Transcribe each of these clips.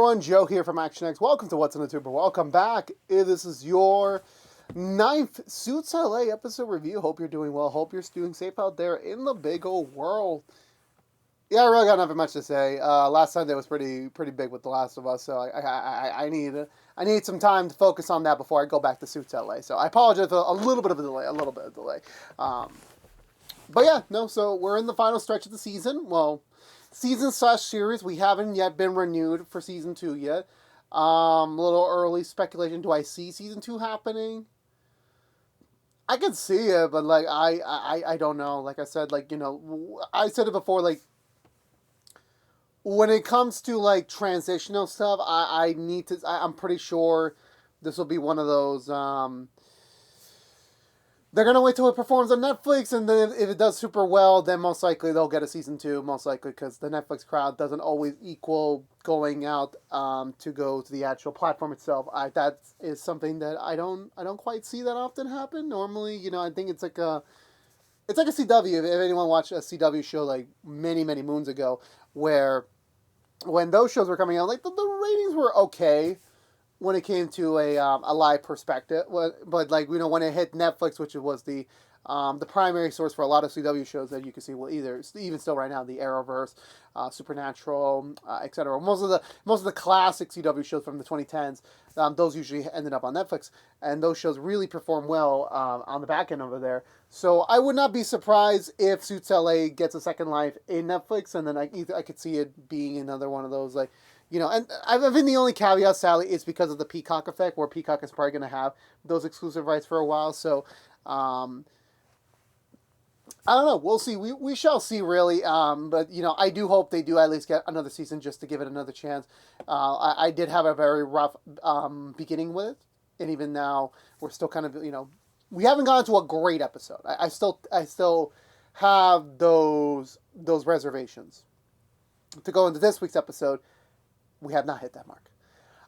everyone, Joe here from ActionX. Welcome to What's in the Tuber. Welcome back. This is your 9th Suits LA episode review. Hope you're doing well. Hope you're doing safe out there in the big old world. Yeah, I really got nothing much to say. Last Sunday was pretty big with The Last of Us, so I need some time to focus on that before I go back to Suits LA. So I apologize for a little bit of a delay. But yeah, no. So we're in the final stretch of the season. Well, season/series. We haven't yet been renewed for season 2 yet. A little early speculation. Do I see season 2 happening? I could see it, but like I don't know. Like I said, like, you know, I said it before, like when it comes to like transitional stuff, I'm pretty sure this will be one of those they're going to wait till it performs on Netflix, and then if it does super well, then most likely they'll get a season 2, most likely, because the Netflix crowd doesn't always equal going out to go to the actual platform itself. That is something that I don't quite see that often happen. Normally, you know, I think it's like a CW. If anyone watched a CW show like many moons ago, where when those shows were coming out, like the ratings were okay when it came to a live perspective, but like, you know, when it hit Netflix, which was the primary source for a lot of CW shows that you can see, well, either even still right now, the Arrowverse, Supernatural, etc. Most of the classic CW shows from the 2010s, those usually ended up on Netflix, and those shows really perform well on the back end over there. So I would not be surprised if Suits LA gets a second life in Netflix, and then I could see it being another one of those, like, you know, and I think the only caveat, Sally, is because of the Peacock effect, where Peacock is probably going to have those exclusive rights for a while. So, I don't know. We'll see. We shall see, really. But, you know, I do hope they do at least get another season just to give it another chance. I did have a very rough beginning with it, and even now we're still kind of, you know, we haven't gotten to a great episode. I still have those reservations. To go into this week's episode, we have not hit that mark.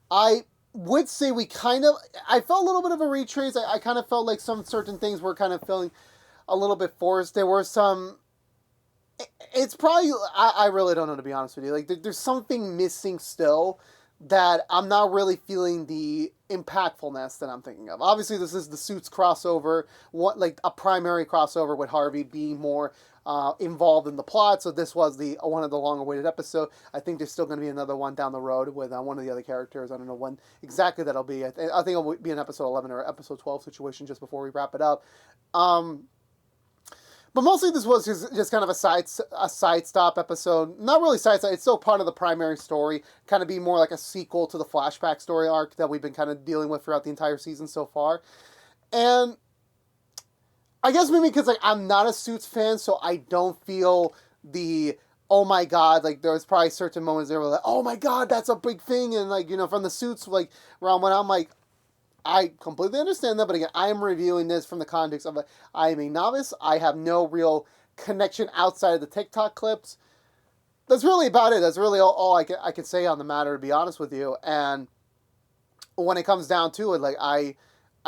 I would say I felt a little bit of a retrace. I kind of felt like some certain things were kind of feeling a little bit forced. There were some, it's probably, I really don't know, to be honest with you. Like, there's something missing still that I'm not really feeling the impactfulness that I'm thinking of. Obviously, this is the Suits crossover, like a primary crossover with Harvey being more involved in the plot. So this was one of the long-awaited episodes. I think there's still going to be another one down the road with one of the other characters. I don't know when exactly that'll be. I think it'll be an episode 11 or episode 12 situation just before we wrap it up. But mostly this was just kind of a side stop episode. Not really side stop. It's still part of the primary story. Kind of be more like a sequel to the flashback story arc that we've been kind of dealing with throughout the entire season so far. And I guess maybe because like I'm not a Suits fan, so I don't feel the, oh my god, like there was probably certain moments there where like, oh my god, that's a big thing, and like, you know, from the Suits like realm, when I'm like, I completely understand that, but again, I am reviewing this from the context of I am a novice. I have no real connection outside of the TikTok clips. That's really about it. That's really all I can say on the matter, to be honest with you. And when it comes down to it, like I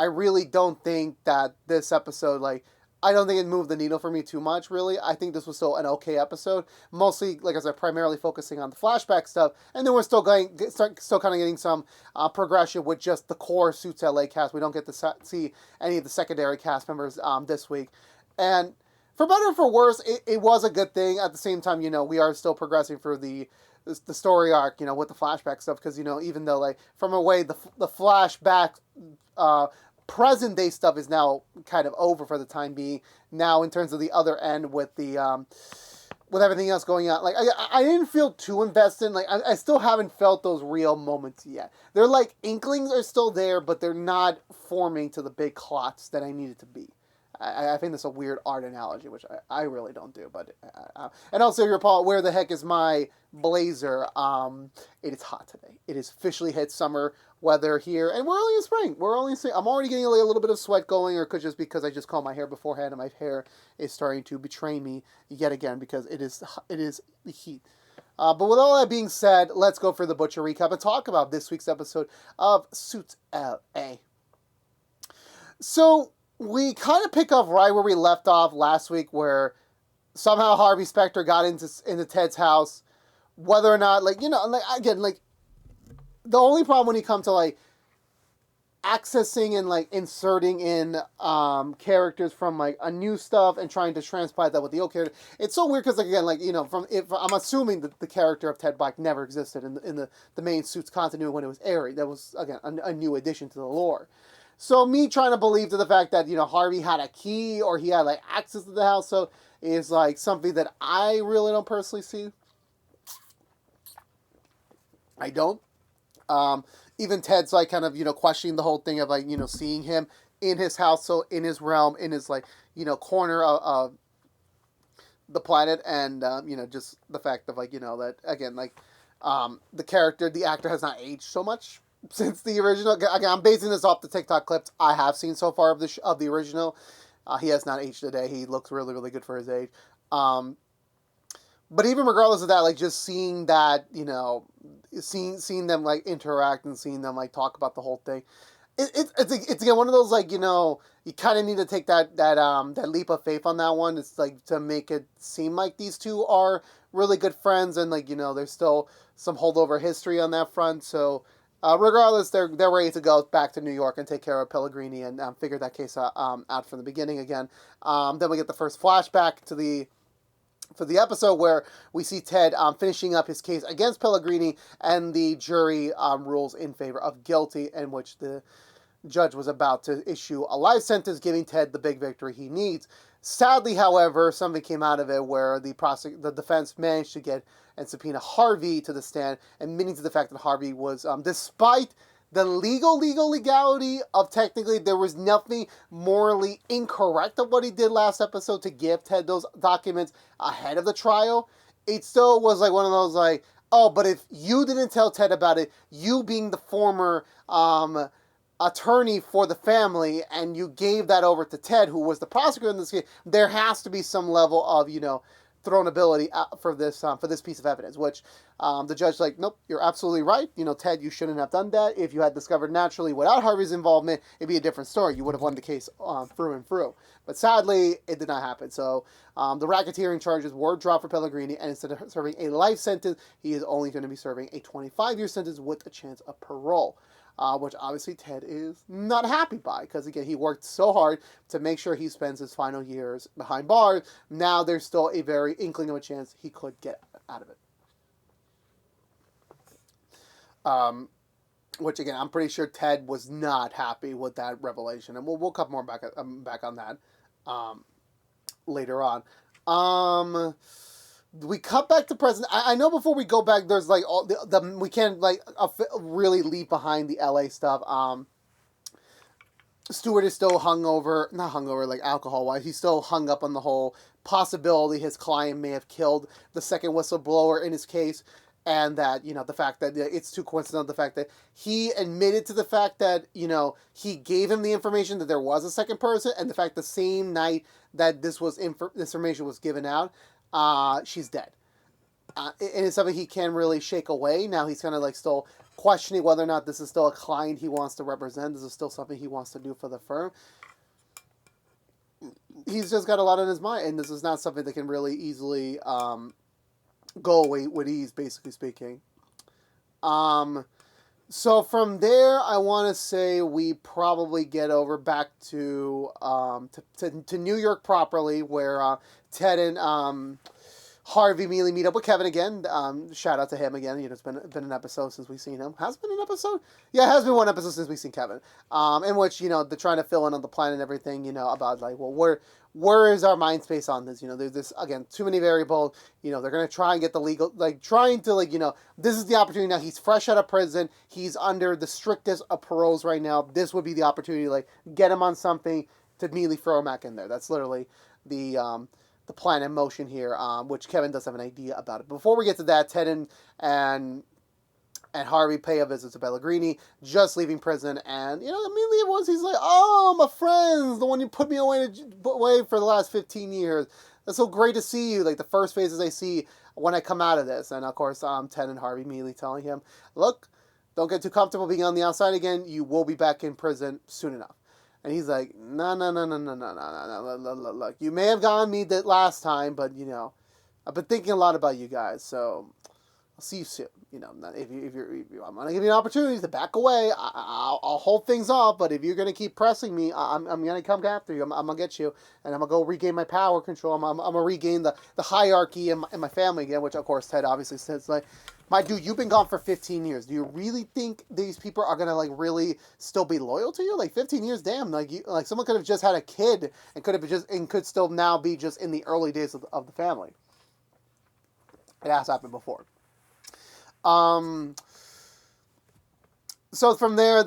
really don't think that this episode, like, I don't think it moved the needle for me too much, really. I think this was still an okay episode. Mostly, like I said, primarily focusing on the flashback stuff. And then we're still kind of getting some progression with just the core Suits LA cast. We don't get to see any of the secondary cast members this week. And for better or for worse, it was a good thing. At the same time, you know, we are still progressing through the story arc, you know, with the flashback stuff. Because, you know, even though, like, from a way, the flashback present day stuff is now kind of over for the time being. Now, in terms of the other end with the with everything else going on, like I didn't feel too invested. Like I still haven't felt those real moments yet. They're like inklings are still there, but they're not forming to the big clots that I need it to be. I think that's a weird art analogy, which I really don't do. But and also, your Paul, where the heck is my blazer? It is hot today. It is officially hit summer weather here, and we're only in spring. I'm already getting a little bit of sweat going, or could just because I just combed my hair beforehand, and my hair is starting to betray me yet again because it is the heat. But with all that being said, let's go for the Butcher recap and talk about this week's episode of Suits LA. So we kind of pick up right where we left off last week, where somehow Harvey Specter got into Ted's house. Whether or not, like, you know, like, again, like, the only problem when you come to like accessing and like inserting in characters from like a new stuff and trying to transplant that with the old character, it's so weird because like again, like, you know, from if I'm assuming that the character of Ted Black never existed in the main Suits continuity when it was airing. That was again a new addition to the lore. So me trying to believe to the fact that, you know, Harvey had a key or he had like access to the house, so is like something that I really don't personally see. I don't. Um, Even Ted's like kind of, you know, questioning the whole thing of like, you know, seeing him in his house, so in his realm, in his like, you know, corner of the planet, and you know, just the fact of like, you know, that again like the actor has not aged so much since the original. Again, I'm basing this off the TikTok clips I have seen so far of the original. He has not aged a day. He looks really really good for his age. Um, but even regardless of that, like just seeing that, you know, seeing them like interact and seeing them like talk about the whole thing, it's again one of those like, you know, you kind of need to take that leap of faith on that one. It's like to make it seem like these two are really good friends, and like, you know, there's still some holdover history on that front. So regardless, they're ready to go back to New York and take care of Pellegrini and figure that case out from the beginning again. Then we get the first flashback to the for the episode where we see Ted finishing up his case against Pellegrini, and the jury rules in favor of guilty, in which the judge was about to issue a life sentence, giving Ted the big victory he needs. Sadly, however, something came out of it where the defense managed to get and subpoena Harvey to the stand, admitting to the fact that Harvey was, despite the legality of technically there was nothing morally incorrect of what he did last episode to give Ted those documents ahead of the trial, it still was like one of those like, oh, but if you didn't tell Ted about it, you being the former attorney for the family, and you gave that over to Ted, who was the prosecutor in this case, there has to be some level of, you know, thrownability for this piece of evidence, which the judge like, nope, you're absolutely right. You know, Ted, you shouldn't have done that. If you had discovered naturally without Harvey's involvement, it'd be a different story. You would have won the case through and through. But sadly, it did not happen. So the racketeering charges were dropped for Pellegrini, and instead of serving a life sentence, he is only going to be serving a 25-year sentence with a chance of parole. Which obviously Ted is not happy by, because again, he worked so hard to make sure he spends his final years behind bars. Now there's still a very inkling of a chance he could get out of it. Which again, I'm pretty sure Ted was not happy with that revelation, and we'll come more back on that later on. We cut back to present. I know before we go back, there's like all we can't like really leave behind the LA stuff. Stewart is still not hungover like alcohol wise. He's still hung up on the whole possibility his client may have killed the second whistleblower in his case, and that, you know, the fact that it's too coincidental, the fact that he admitted to the fact that, you know, he gave him the information that there was a second person, and the fact the same night that this information was given out, she's dead. And it's something he can't really shake away. Now he's kind of like still questioning whether or not this is still a client he wants to represent. This is still something he wants to do for the firm. He's just got a lot on his mind, and this is not something that can really easily go away with ease, basically speaking. So from there, I want to say we probably get over back to New York properly, where Ted and Harvey immediately meet up with Kevin again. Shout out to him again. You know, it's been an episode since we've seen him. Has it been an episode? Yeah, it has been one episode since we've seen Kevin. In which, you know, they're trying to fill in on the plan and everything, you know, about like, well, where is our mind space on this? You know, there's this, again, too many variables. You know, they're going to try and get the legal, like, trying to, like, you know, this is the opportunity now. He's fresh out of prison. He's under the strictest of paroles right now. This would be the opportunity to, like, get him on something to immediately throw him back in there. That's literally the plan in motion here, which Kevin does have an idea about it. Before we get to that, Ted and Harvey pay a visit to Pellegrini, just leaving prison, and, you know, immediately he's like, oh, my friends, the one you put me away for the last 15 years. That's so great to see you. Like, the first faces I see when I come out of this. And, of course, Ted and Harvey immediately telling him, look, don't get too comfortable being on the outside again. You will be back in prison soon enough. And he's like, no. Look, you may have gotten me that last time, but, you know, I've been thinking a lot about you guys, so I'll see you soon. I'm gonna give you an opportunity to back away. I'll hold things off, but if you're gonna keep pressing me, I'm gonna come after you. I'm gonna get you, and I'm gonna go regain my power control. I'm gonna regain the hierarchy in my family again, which of course Ted obviously says like, my dude, you've been gone for 15 years. Do you really think these people are gonna like really still be loyal to you? Like 15 years, damn. Like someone could have just had a kid and could still now be just in the early days of the family. It has happened before. So from there,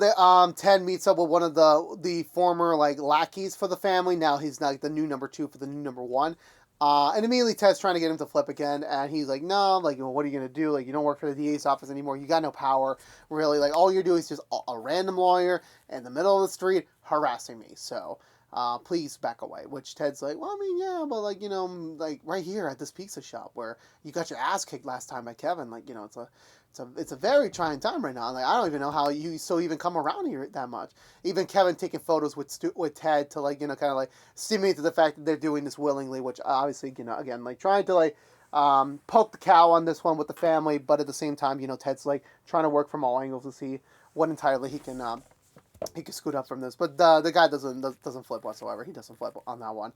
Ted meets up with one of the former like lackeys for the family. Now he's like the new number 2 for the new number 1. And immediately Ted's trying to get him to flip again, and he's like, no, like, what are you gonna do? Like, you don't work for the DA's office anymore. You got no power, really. Like, all you're doing is just a random lawyer in the middle of the street harassing me. So, please back away. Which Ted's like, well, I mean, yeah, but like, like right here at this pizza shop where you got your ass kicked last time by Kevin. Like, it's a very trying time right now. Like, I don't even know how you so even come around here that much. Even Kevin taking photos with Ted to like, kind of like stimulate to the fact that they're doing this willingly, which obviously, again, like trying to like poke the cow on this one with the family, but at the same time, Ted's like trying to work from all angles to see what entirely he can scoot up from this. But the guy doesn't flip whatsoever. He doesn't flip on that one.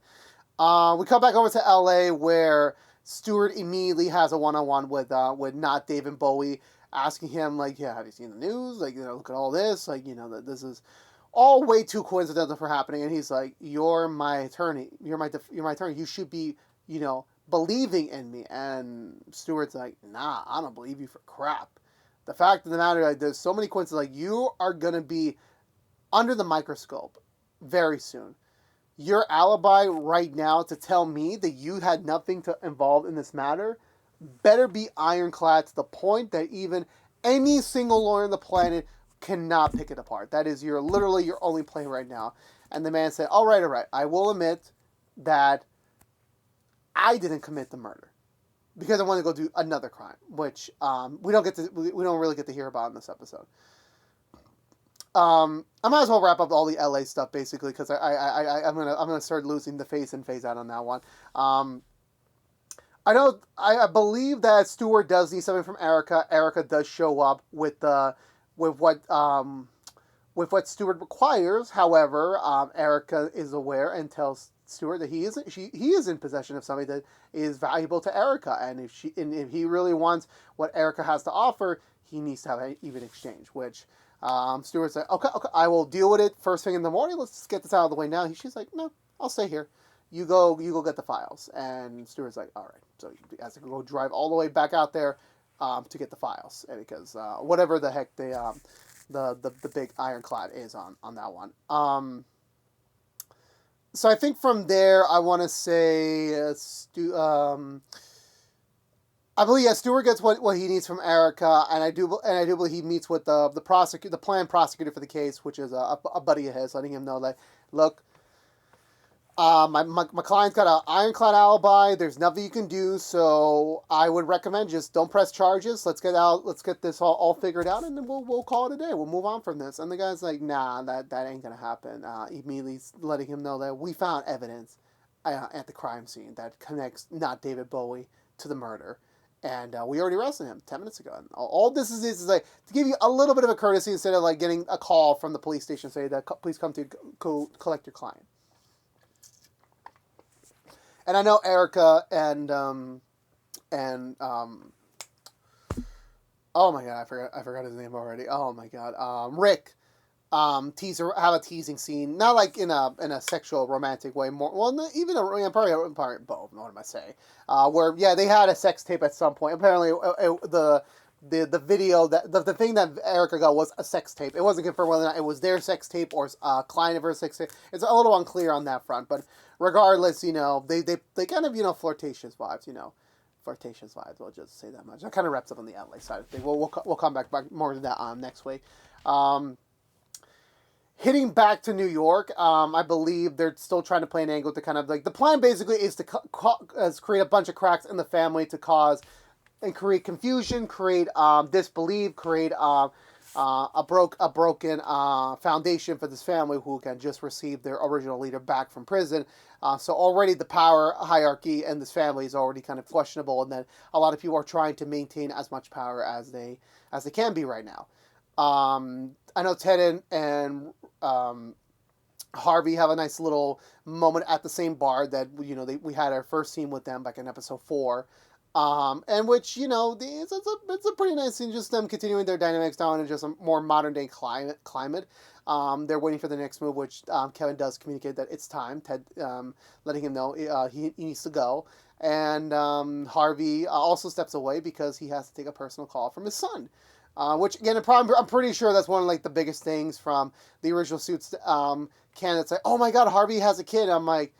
We come back over to LA where Stewart immediately has a one-on-one with not David Bowie, asking him like, yeah, have you seen the news? Like, look at all this. Like, that this is all way too coincidental for happening. And he's like, you're my attorney. You're my attorney. You should be, believing in me. And Stewart's like, nah, I don't believe you for crap. The fact of the matter, like, there's so many coincidences. Like, you are gonna be under the microscope very soon. Your alibi right now to tell me that you had nothing to involve in this matter better be ironclad to the point that even any single lawyer on the planet cannot pick it apart. That is literally your only play right now. And the man said, all right, I will admit that I didn't commit the murder because I want to go do another crime, which we don't really get to hear about in this episode. I might as well wrap up all the LA stuff basically because I'm gonna start losing the phase in phase out on that one. I believe that Stewart does need something from Erica. Erica does show up with what Stewart requires. However, Erica is aware and tells Stewart that he is in possession of something that is valuable to Erica, and if he really wants what Erica has to offer, he needs to have an even exchange, which. Stewart's like, okay, I will deal with it first thing in the morning. Let's just get this out of the way now. She's like, no, I'll stay here. You go get the files. And Stewart's like, all right. So he has to go drive all the way back out there to get the files, and because whatever the heck the big ironclad is on that one. So I think from there I want to say I believe Stewart gets what he needs from Erica, and I do believe he meets with the planned prosecutor for the case, which is a buddy of his, letting him know that, look, my client's got an ironclad alibi. There's nothing you can do, so I would recommend just don't press charges. Let's get this all figured out, and then we'll call it a day. We'll move on from this. And the guy's like, nah, that ain't gonna happen. Immediately letting him know that we found evidence at the crime scene that connects not David Bowie to the murder. And we already arrested him 10 minutes ago. And all this is like to give you a little bit of a courtesy instead of like getting a call from the police station saying that please come to collect your client. And I know Erica and oh my god, I forgot his name already. Oh my god, Rick. Have a teasing scene, not like in a sexual romantic way, more even probably both. What am I saying? Where they had a sex tape at some point. Apparently, the video the thing that Erica got was a sex tape. It wasn't confirmed whether or not it was their sex tape or a client of her sex tape. It's a little unclear on that front, but regardless, they kind of flirtatious vibes. Flirtatious vibes. We'll just say that much. That kind of wraps up on the LA side of things. We'll come back more to that next week. Hitting back to New York, I believe they're still trying to play an angle to kind of like the plan basically is to create a bunch of cracks in the family to cause and create confusion, create disbelief, create a broken foundation for this family who can just receive their original leader back from prison. So already the power hierarchy in this family is already kind of questionable, and then a lot of people are trying to maintain as much power as they can be right now. I know Ted and Harvey have a nice little moment at the same bar that we had our first scene with them back in episode 4, and which it's a pretty nice scene, just them continuing their dynamics down in just a more modern day climate. They're waiting for the next move, which Kevin does communicate that it's time. Ted letting him know he needs to go, and Harvey also steps away because he has to take a personal call from his son. Which again, I'm pretty sure that's one of like the biggest things from the original Suits candidates. Like, oh my God, Harvey has a kid. I'm like,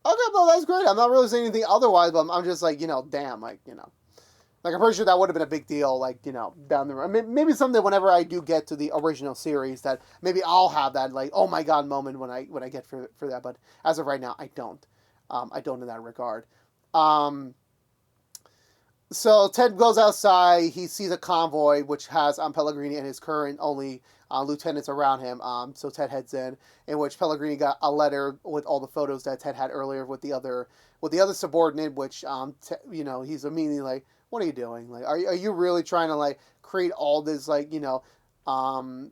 okay, well that's great. I'm not really saying anything otherwise, but I'm just like, damn, like like I'm pretty sure that would have been a big deal, like down the road. Maybe someday, whenever I do get to the original series, that maybe I'll have that like, oh my God moment when I get for that. But as of right now, I don't. I don't in that regard. So Ted goes outside. He sees a convoy which has Pellegrini and his current only lieutenants around him. So Ted heads in which Pellegrini got a letter with all the photos that Ted had earlier with the other subordinate. Which he's immediately like, "What are you doing? Like, are you really trying to like create all this like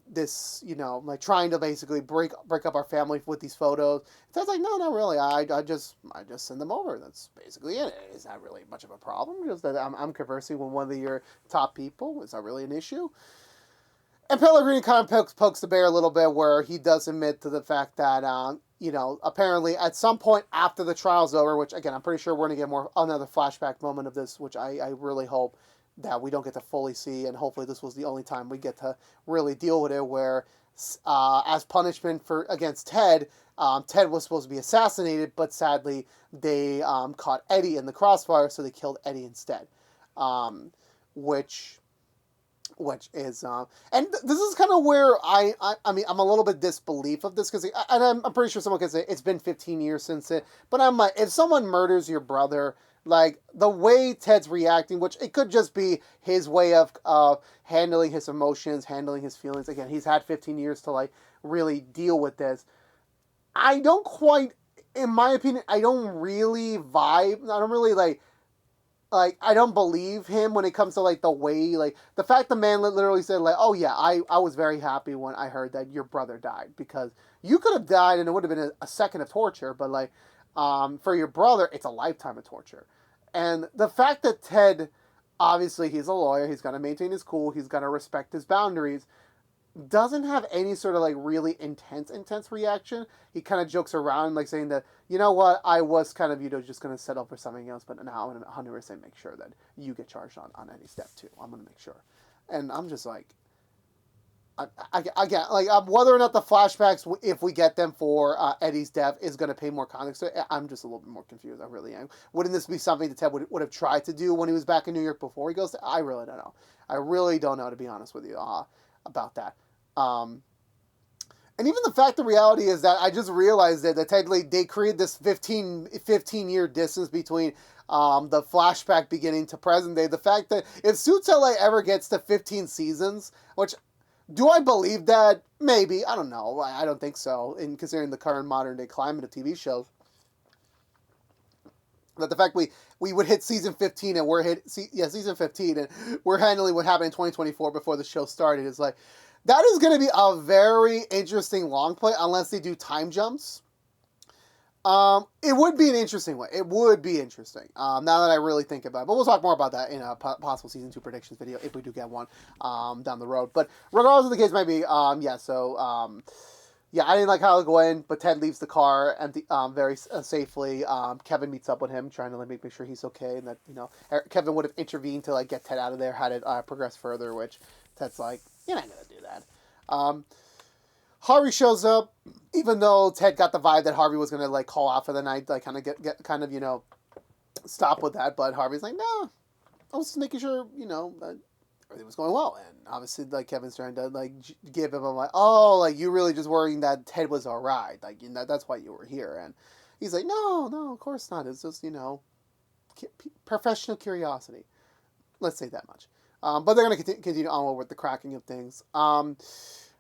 this like trying to basically break up our family with these photos?" Ted's like, no, not really. I just send them over. That's basically it. It's not really much of a problem. Just that I'm conversing with one of your top people. It's not really an issue. And Pellegrini kind of pokes the bear a little bit, where he does admit to the fact that apparently at some point after the trial's over, which again I'm pretty sure we're gonna get another flashback moment of this, which I really hope that we don't get to fully see, and hopefully this was the only time we get to really deal with it, where as punishment against Ted, Ted was supposed to be assassinated, but sadly they caught Eddie in the crossfire, so they killed Eddie instead, which is and this is kind of where I mean I'm a little bit disbelief of this, because and I'm pretty sure someone can say it's been 15 years since it, but I'm like, if someone murders your brother, like the way Ted's reacting, which it could just be his way of handling his emotions, handling his feelings. Again, he's had 15 years to like really deal with this. I don't quite, in my opinion, I don't really vibe. I don't really like I don't believe him when it comes to like the way, like the fact the man literally said like, oh yeah, I was very happy when I heard that your brother died, because you could have died and it would have been a second of torture, but like for your brother it's a lifetime of torture. And the fact that Ted, obviously he's a lawyer, he's going to maintain his cool, he's going to respect his boundaries, doesn't have any sort of like really intense reaction. He kind of jokes around, like saying that, you know what, I was kind of just going to settle for something else, but now I'm going to 100% make sure that you get charged on any step too. I'm going to make sure. And I'm just like, I get like whether or not the flashbacks, if we get them for Eddie's death, is going to pay more context. So I'm just a little bit more confused. I really am. Wouldn't this be something that Ted would have tried to do when he was back in New York before he goes to? I really don't know. I really don't know, to be honest with you, about that. And even the fact, the reality is that I just realized that technically they created this 15-year distance between the flashback beginning to present day. The fact that if Suits LA ever gets to 15 seasons, which, do I believe that? Maybe. I don't know. I don't think so, in considering the current modern day climate of TV shows. But the fact we would hit season 15 and season 15 and we're handling what happened in 2024 before the show started is like, that is going to be a very interesting long play, unless they do time jumps. It would be an interesting way. It would be interesting. Now that I really think about it. But we'll talk more about that in a possible season 2 predictions video, if we do get one down the road. But regardless of the case might be, yeah, I didn't like how it went, but Ted leaves the car empty, very safely. Kevin meets up with him, trying to like make sure he's okay, and that Kevin would have intervened to like get Ted out of there had it progress further. Which Ted's like, you're not gonna do that. Harvey shows up, even though Ted got the vibe that Harvey was gonna like call out for the night, like kind of get stop with that. But Harvey's like, no, I was just making sure that everything was going well. And obviously, like Kevin's trying to like give him a like, oh, like you really just worrying that Ted was all right, like that's why you were here. And he's like, no, of course not. It's just professional curiosity. Let's say that much. But they're going to continue onward with the cracking of things.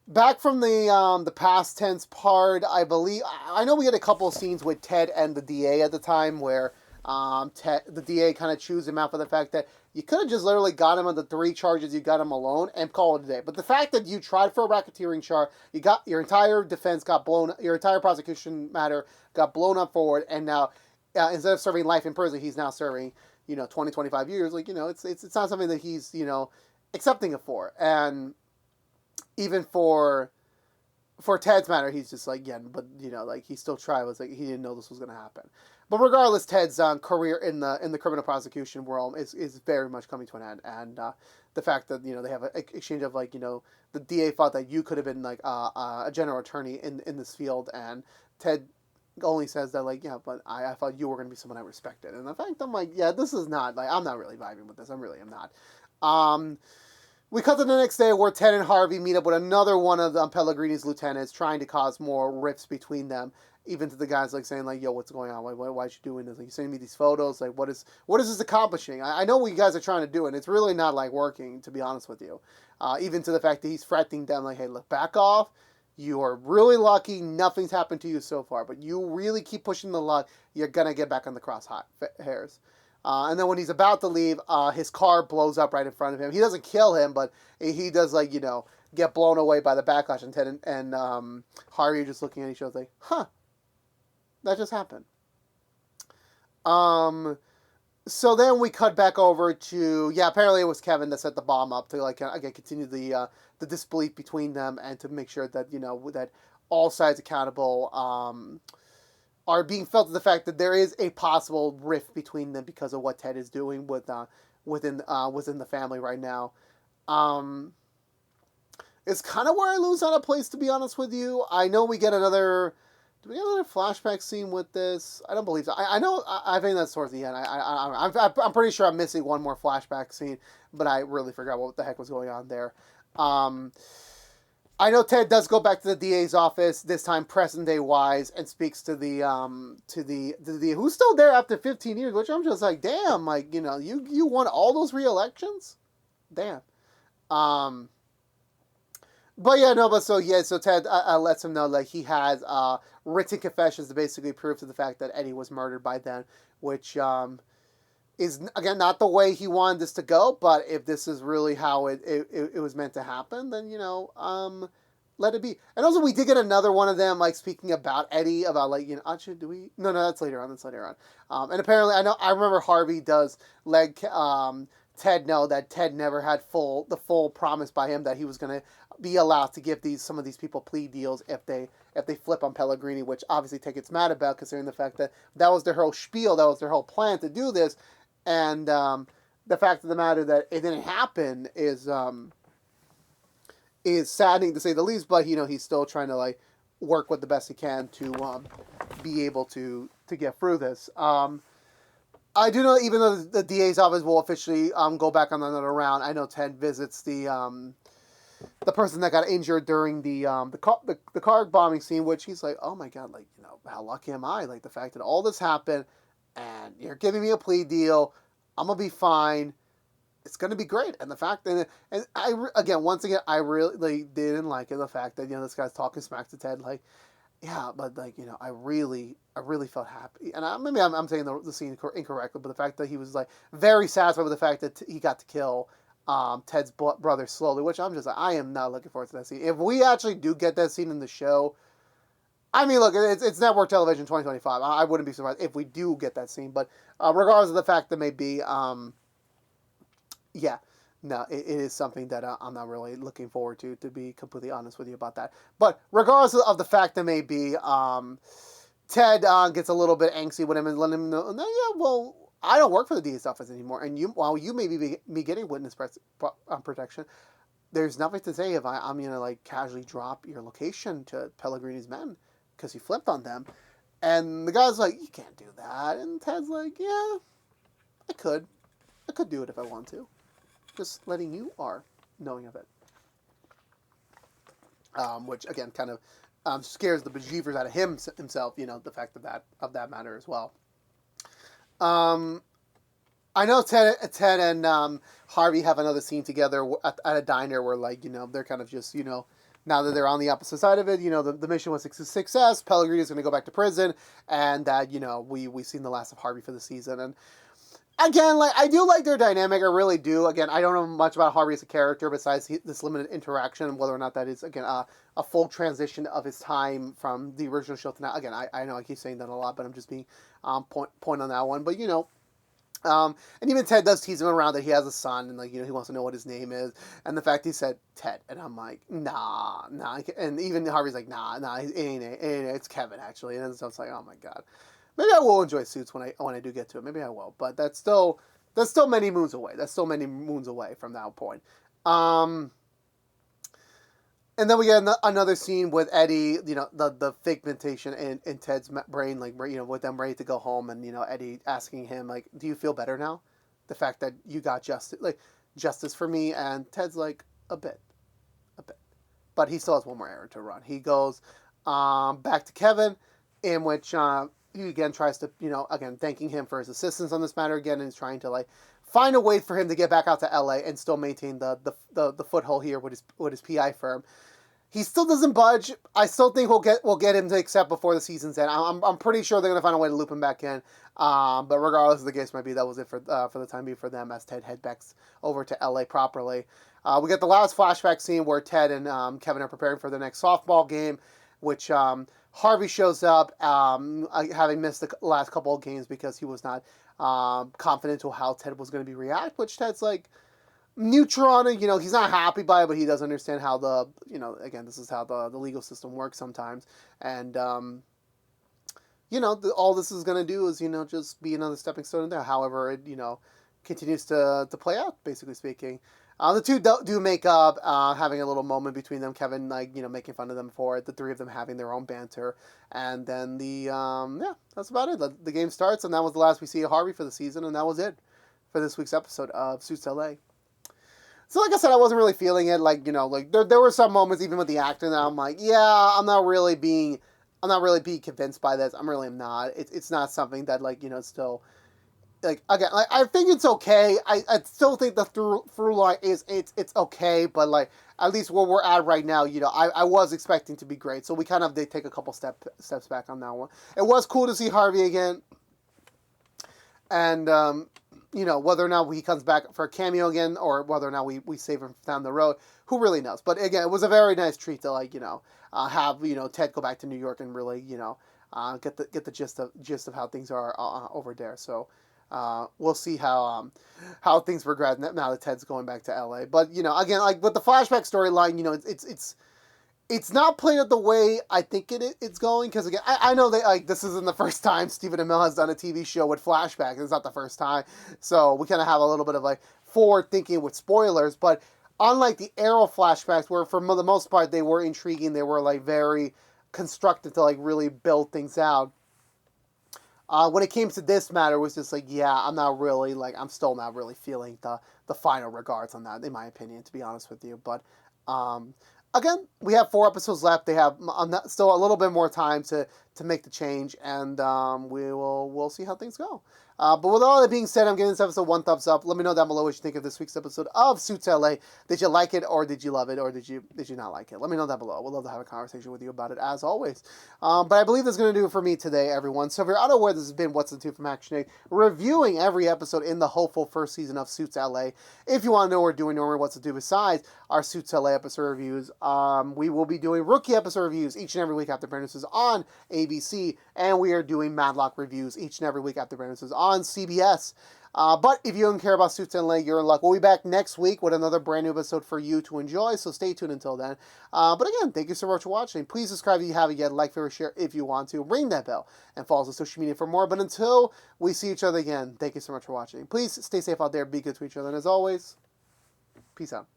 Back from the past tense part, I believe I know we had a couple of scenes with Ted and the DA at the time where the DA kind of chews him out for the fact that you could have just literally got him on the 3 charges you got him alone and call it a day. But the fact that you tried for a racketeering charge, you got your entire defense got blown, your entire prosecution matter got blown up forward, and now instead of serving life in prison, he's now serving 20, 25 years. Like it's not something that he's accepting it for. And even for Ted's matter, he's just like, yeah, but like he still tried. It was like he didn't know this was going to happen. But regardless, Ted's career in the criminal prosecution world is very much coming to an end, and the fact that they have an exchange of like the DA thought that you could have been like a general attorney in this field, and Ted only says that like, yeah, but I thought you were going to be someone I respected, and in fact I'm like, yeah, this is not like, I'm not really vibing with this. I really am not. We cut to the next day where Ted and Harvey meet up with another one of Pellegrini's lieutenants, trying to cause more rifts between them. Even to the guys like saying like, "Yo, what's going on? Why are you doing this? Like, you sending me these photos? Like, what is this accomplishing? I know what you guys are trying to do, and it's really not like working, to be honest with you. Even to the fact that he's threatening them like, hey, look, back off. You are really lucky. Nothing's happened to you so far, but you really keep pushing the luck, you're gonna get back on the crosshairs." And then when he's about to leave, his car blows up right in front of him. He doesn't kill him, but he does like get blown away by the backlash. And Ted and Harvey are just looking at each other like, huh. That just happened. So then we cut back over to, apparently it was Kevin that set the bomb up to like again continue the disbelief between them and to make sure that that all sides accountable are being felt to the fact that there is a possible rift between them because of what Ted is doing within the family right now. It's kind of where I lose on a place, to be honest with you. I know we get another. Do we get another flashback scene with this? I don't believe so. I know. I think that's towards the end. I'm pretty sure I'm missing one more flashback scene, but I really forgot what the heck was going on there. I know Ted does go back to the DA's office this time, present day wise, and speaks to the who's still there after 15 years. Which I'm just like, damn, like you won all those re-elections, damn. So Ted lets him know like he has written confessions to basically prove to the fact that Eddie was murdered by them, which is again not the way he wanted this to go. But if this is really how it was meant to happen, then let it be. And also we did get another one of them like speaking about Eddie, about like actually do we? No, that's later on. And apparently I remember Harvey does let Ted know that Ted never had the full promise by him that he was going to be allowed to give some of these people plea deals if they flip on Pellegrini, which obviously Ted gets mad about considering the fact that was their whole spiel, that was their whole plan to do this, and the fact of the matter that it didn't happen is saddening to say the least. But he's still trying to like work with the best he can to be able to get through this. I do know, even though the DA's office will officially go back on another round, I know Ted visits the person that got injured during the car bombing scene, which he's like, oh my god, like how lucky am I? Like the fact that all this happened, and you're giving me a plea deal, I'm gonna be fine. It's gonna be great. And the fact that, and once again, I really didn't like it, the fact that this guy's talking smack to Ted, like. Yeah, but like I really felt happy, and maybe I'm saying the scene incorrectly, but the fact that he was like very satisfied with the fact that he got to kill Ted's brother slowly, which I'm just like, I am not looking forward to that scene. If we actually do get that scene in the show, I mean, look, it's network television 2025. I wouldn't be surprised if we do get that scene, but regardless of the fact that may be, no, it is something that I'm not really looking forward to be completely honest with you about that. But regardless of the fact that may be, Ted gets a little bit angsty with him and letting him know, no, yeah, well, I don't work for the DA's office anymore, and while you may be getting witness protection, there's nothing to say if I'm going to like casually drop your location to Pellegrini's men because you flipped on them. And the guy's like, you can't do that. And Ted's like, yeah, I could do it if I want to. Just letting you are knowing of it. Which again kind of scares the bejeevers out of himself, the fact of that matter as well. I I know Ted and Harvey have another scene together at a diner where, like, they're kind of just, now that they're on the opposite side of it, the mission was a success. Pellegrini's going to go back to prison, and that, we've seen the last of Harvey for the season. And again, like, I do like their dynamic, I really do. Again, I don't know much about Harvey as a character besides this limited interaction, whether or not that is, again, a full transition of his time from the original show to now. Again, I know I keep saying that a lot, but I'm just being point on that one. But, and even Ted does tease him around that he has a son, and, like, he wants to know what his name is, and the fact he said Ted, and I'm like, nah, and even Harvey's like, nah, it ain't, it's Kevin, actually, and so it's like, oh my god, maybe I will enjoy Suits when I do get to it, maybe I will, but that's still many moons away, from that point. And then we get another scene with Eddie, the figmentation in Ted's brain, like, with them ready to go home, and, Eddie asking him, like, do you feel better now? The fact that you got justice for me, and Ted's like, a bit. But he still has one more errand to run. He goes back to Kevin, in which he again tries to, again, thanking him for his assistance on this matter again, and he's trying to, like, find a way for him to get back out to LA and still maintain the foothold here with his PI firm. He still doesn't budge. I still think we'll get him to accept before the season's end. I'm pretty sure they're gonna find a way to loop him back in. But regardless of the case might be, that was it for the time being for them as Ted head back over to LA properly. We get the last flashback scene where Ted and Kevin are preparing for the next softball game, which Harvey shows up, having missed the last couple of games because he was not confident to how Ted was going to react, which Ted's like neutral on it. He's not happy by it, but he does understand how again, this is how the legal system works sometimes. And, all this is going to do is, just be another stepping stone in there. However, it, continues to play out, basically speaking. The two do make up, having a little moment between them. Kevin, like, making fun of them for it. The three of them having their own banter. And then that's about it. The game starts, and that was the last we see of Harvey for the season, and that was it for this week's episode of Suits LA. So, like I said, I wasn't really feeling it. Like, there were some moments, even with the acting, that I'm like, yeah, I'm not really being convinced by this. I'm really not. It's not something that, like, still, like, again, like, I think it's okay. I still think the through line is it's okay, but, like, at least where we're at right now, I was expecting to be great. So we kind of did take a couple steps back on that one. It was cool to see Harvey again, and whether or not he comes back for a cameo again, or whether or not we save him down the road, who really knows? But again, it was a very nice treat to, like, have Ted go back to New York and really get the gist of how things are over there. So we'll see how things progress now that Ted's going back to LA. But again, like with the flashback storyline, it's not playing out the way I think it's going, because again, I know that, like, this isn't the first time Stephen Amell has done a TV show with flashbacks. It's not the first time, so we kind of have a little bit of, like, forward thinking with spoilers. But unlike the Arrow flashbacks, where for the most part they were intriguing, they were, like, very constructive to, like, really build things out. When it came to this matter, it was just like, yeah, I'm still not really feeling the final regards on that, in my opinion, to be honest with you. But again, we have 4 episodes left. They have still a little bit more time to make the change, and we'll see how things go. But with all that being said, I'm giving this episode 1 thumbs up. Let me know down below what you think of this week's episode of Suits LA. Did you like it, or did you love it, or did you not like it? Let me know down below. We'd love to have a conversation with you about it, as always. But I believe that's going to do it for me today, everyone. So if you're unaware, this has been What's the Two from ActionX, reviewing every episode in the hopeful first season of Suits LA. If you want to know what we're doing normally, What's to Do besides our Suits LA episode reviews, we will be doing rookie episode reviews each and every week after premieres on ABC, and we are doing Madlock reviews each and every week after premieres on CBS. But if you don't care about Suits LA, you're in luck. We'll be back next week with another brand new episode for you to enjoy, so stay tuned until then. But again, thank you so much for watching. Please subscribe if you haven't yet, like, favorite, share if you want to, ring that bell, and follow us on social media for more. But until we see each other again, thank you so much for watching. Please stay safe out there, be good to each other, and as always, peace out.